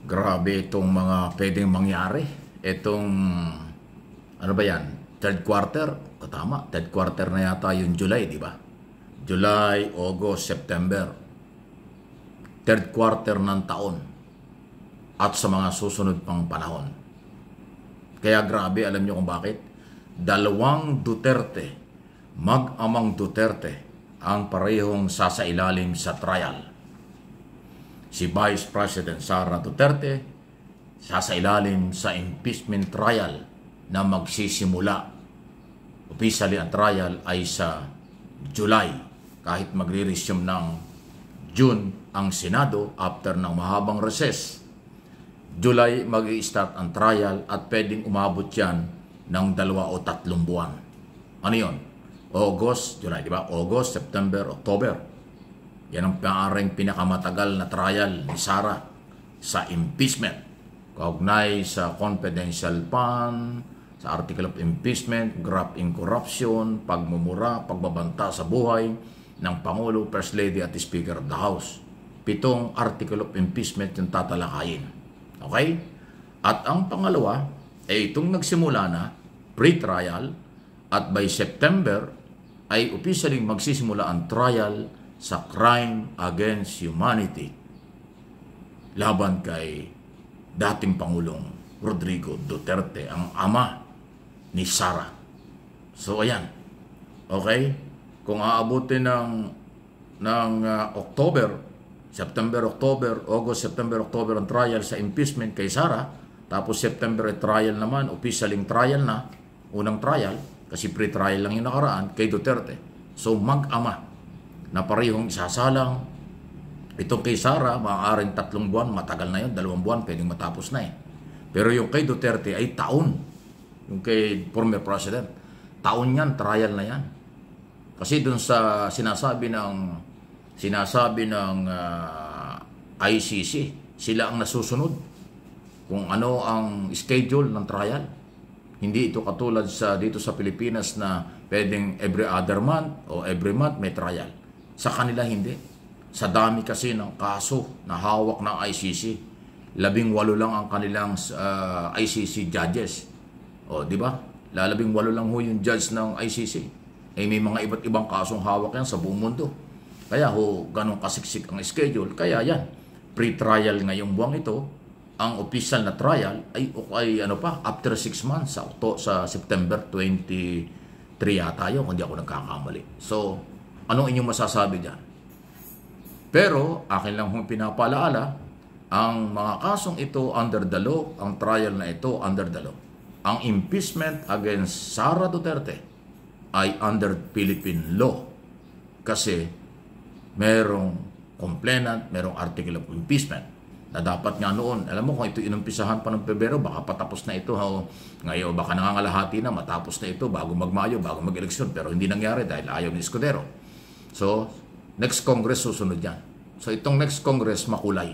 Grabe itong mga pwedeng mangyari. Itong, ano ba yan? Third quarter? Tama, third quarter na yata yung July, di ba? July, August, September. Third quarter ng taon. At sa mga susunod pang panahon. Kaya grabe, alam nyo kung bakit? Dalawang Duterte, mag-amang Duterte, ang parehong sasailalim sa trial. Si Vice President Sara Duterte sasailalim sa impeachment trial na magsisimula. Officially ang trial ay sa July, kahit magre-resume ng June ang Senado after ng mahabang recess. July mag-i-start ang trial at pwedeng umabot yan ng 2 o 3 buwan. Ano yun? August, July, di ba? August, September, October. Yan ang maaring pinakamatagal na trial ni Sara sa impeachment. Kaugnay sa confidential fund, sa article of impeachment, graft in corruption, pagmumura, pagbabanta sa buhay ng Pangulo, First Lady at Speaker of the House. 7 article of impeachment yung tatalakayin. Okay? At ang pangalawa, ay itong nagsimula na, pre-trial, at by September, ay officially magsisimula ang trial sa crime against humanity laban kay dating Pangulong Rodrigo Duterte, ang ama ni Sara. So ayan, okay, kung aabutin ng October, September, October, August, September, October ang trial sa impeachment kay Sara, tapos September trial naman, officialing trial na, unang trial, kasi pre-trial lang yung nakaraan kay Duterte. So mag-ama na parehong isasalang. Itong kay Sara, maaaring 3 buwan, matagal na yun, 2 buwan, pwedeng matapos na eh. Pero yung kay Duterte ay taon. Yung kay former president, taon yan, trial na yan. Kasi dun sa sinasabi ng ICC, sila ang nasusunod kung ano ang schedule ng trial. Hindi ito katulad dito sa Pilipinas na pwedeng every other month o every month may trial. Sa kanila hindi. Sa dami kasi ng kaso na hawak ng ICC, 18 lang ang kanilang ICC judges. O, di ba? 18 lang ho yung judge ng ICC. Eh, may mga iba't ibang kasong hawak yan sa buong mundo. Kaya ho, ganun kasiksik ang schedule. Kaya yan, pre-trial ngayong buwang ito, ang official na trial ay after 6 months sa September 23 yata yun, kung di ako nagkakamali. So, anong inyong masasabi dyan? Pero, akin lang hong pinapalaala, ang mga kasong ito under the law, ang trial na ito under the law. Ang impeachment against Sara Duterte ay under Philippine law. Kasi, merong complainant, merong article of impeachment na dapat nga noon, alam mo kung ito inumpisahan pa ng Pebrero, baka patapos na ito, ngayon baka nangangalahati na, matapos na ito bago magmayo, bago mag-eleksyon, pero hindi nangyari dahil ayaw ni Escudero. So, next Congress susunod yan. So, itong next Congress makulay.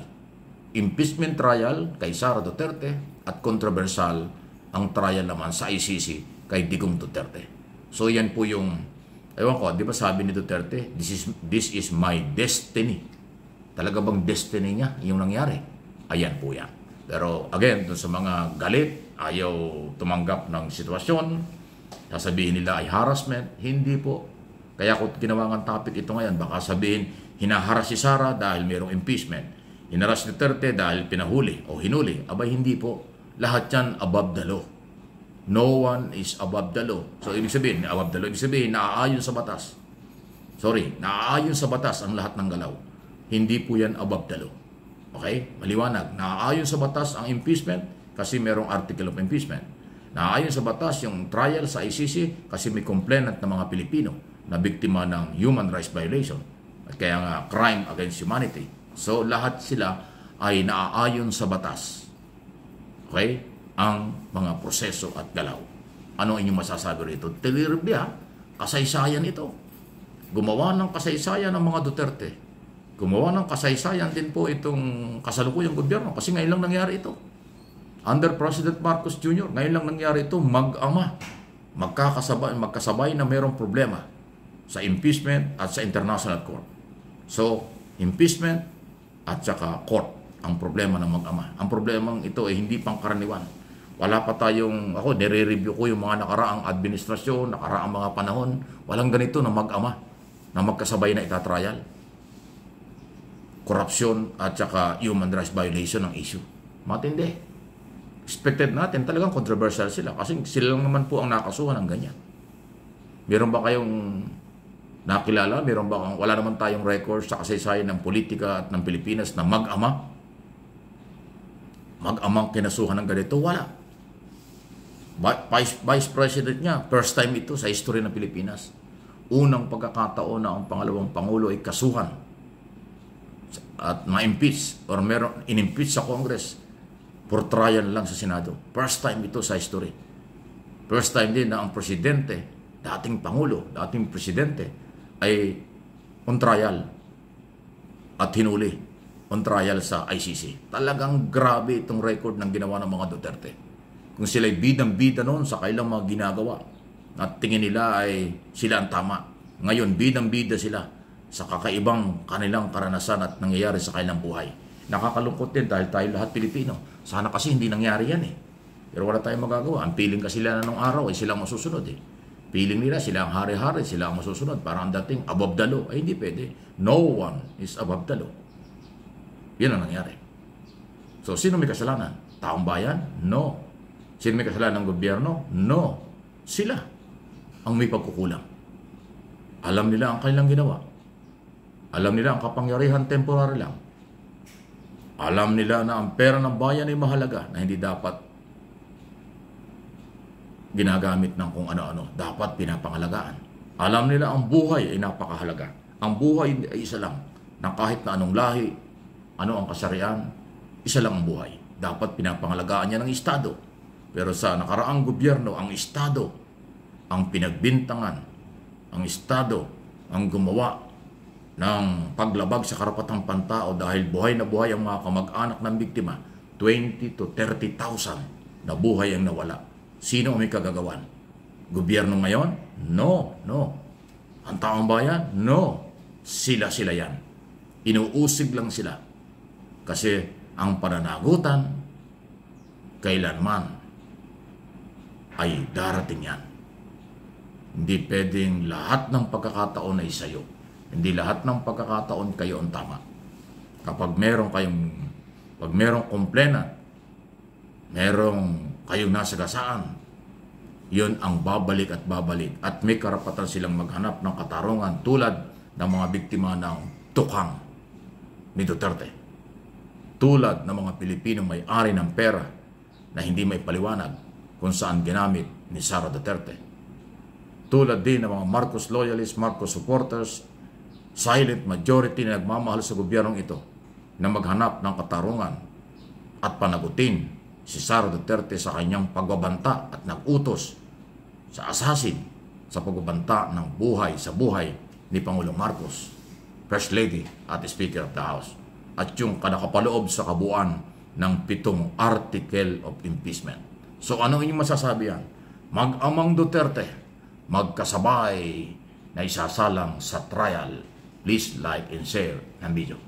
Impeachment trial kay Sara Duterte at controversial ang trial naman sa ICC kay Digong Duterte. So, yan po yung, ewan ko, di ba sabi ni Duterte, this is my destiny. Talaga bang destiny niya yung nangyari? Ayan po yan. Pero again, dun sa mga galit, ayaw tumanggap ng sitwasyon, sasabihin nila ay harassment, hindi po. Kaya kung ginawa ng topic ito ngayon, baka sabihin, hinaharas si Sara dahil mayroong impeachment. Hinaras si Duterte dahil pinahuli o hinuli. Abay, hindi po. Lahat yan above the law. No one is above the law. So, ibig sabihin, above the law, ibig sabihin, naaayon sa batas. Sorry, naaayon sa batas ang lahat ng galaw. Hindi po yan above the law. Okay? Maliwanag. Naaayon sa batas ang impeachment kasi merong article of impeachment. Naaayon sa batas yung trial sa ICC kasi may complainant ng mga Pilipino na biktima ng human rights violation. At kaya nga, crime against humanity. So, lahat sila ay naaayon sa batas. Okay? Ang mga proseso at galaw. Ano inyong masasabi rito? Tiliribya, kasaysayan ito. Gumawa ng kasaysayan ng mga Duterte. Gumawa ng kasaysayan din po itong kasalukuyang gobyerno kasi ngayon lang nangyari ito. Under President Marcos Jr., ngayon lang nangyari ito, mag-ama. Magkasabay na mayroong problema sa impeachment at sa international court. So, impeachment at saka court. ang problema ng mag-ama. Ang problemang ito ay hindi pangkaraniwan. Wala pa tayong, ako, nire-review ko yung mga nakaraang administrasyon, nakaraang mga panahon. Walang ganito na mag-ama na magkasabay na itatrial. Korupsyon at saka human rights violation ang issue. Matindi. Expected natin, talagang controversial sila. Kasi sila lang naman po ang nakasuhan ng ganyan. Meron ba kayong nakilala? Meron ba wala naman tayong record sa kasaysayan ng politika at ng Pilipinas na mag-ama? Mag-amang kinasuhan ng ganito? Wala. Vice President niya, first time ito sa history ng Pilipinas. Unang pagkakataon na ang pangalawang Pangulo ay kasuhan at ma-impeach or meron in-impeach sa Congress for trial lang sa Senado. First time ito sa history. First time din na ang presidente, dating Pangulo, dating presidente, ay on trial at hinuli on trial sa ICC. Talagang grabe itong record ng ginawa ng mga Duterte. Kung sila'y bidang-bida noon sa kailang mga ginagawa at tingin nila ay sila ang tama. Ngayon, bidang-bida sila sa kakaibang kanilang karanasan at nangyayari sa kanilang buhay. Nakakalungkot din dahil tayo lahat Pilipino. Sana kasi hindi nangyari yan eh. Pero wala tayong magagawa. Ang piling kasi sila na nung araw ay sila ang masusunod eh. Piling nila sila ang hari-hari, sila ang masusunod. Parang ang dating above the law. Ay hindi pwede. No one is above the law. Yan ang nangyari. So sino may kasalanan? Taong bayan? No. Sino may kasalanan ng gobyerno? No. Sila ang may pagkukulang. Alam nila ang kanilang ginawa. Alam nila ang kapangyarihan temporary lang. Alam nila na ang pera ng bayan ay mahalaga na hindi dapat ginagamit ng kung ano-ano. Dapat pinapangalagaan. Alam nila ang buhay ay napakahalaga. Ang buhay ay isa lang. Na kahit na anong lahi, ano ang kasarian, isa lang ang buhay. Dapat pinapangalagaan niya ng Estado. Pero sa nakaraang gobyerno, ang Estado ang pinagbintangan. Ang Estado ang gumawa ng paglabag sa karapatang pantao dahil buhay na buhay ang mga kamag-anak ng biktima. 20 to 30,000 na buhay ang nawala. Sino ang may kagagawan? Gobyerno ngayon? No, no. Ang taong bayan? No. Sila yan. Inuusig lang sila. Kasi ang pananagutan, kailanman, ay darating yan. Hindi pwedeng lahat ng pagkakataon ay sayo. Hindi lahat ng pagkakataon kayo ang tama. Kapag meron complainant, merong kayong nasagasaan, yun ang babalik at babalik. At may karapatan silang maghanap ng katarungan tulad ng mga biktima ng tukang ni Duterte. Tulad ng mga Pilipinong may-ari ng pera na hindi may paliwanag kung saan ginamit ni Sara Duterte. Tulad din ng mga Marcos loyalists, Marcos supporters, silent majority na nagmamahal sa gobyernong ito na maghanap ng katarungan at panagutin si Sara Duterte sa kanyang pagbabanta at nag-utos sa assassin sa pagbabanta ng buhay sa buhay ni Pangulong Marcos, First Lady at Speaker of the House, at yung kanakapaloob sa kabuuan ng 7 Article of Impeachment. So ano inyong masasabi yan? Mag-amang Duterte, magkasabay na isasalang sa trial. Please like and share ang video.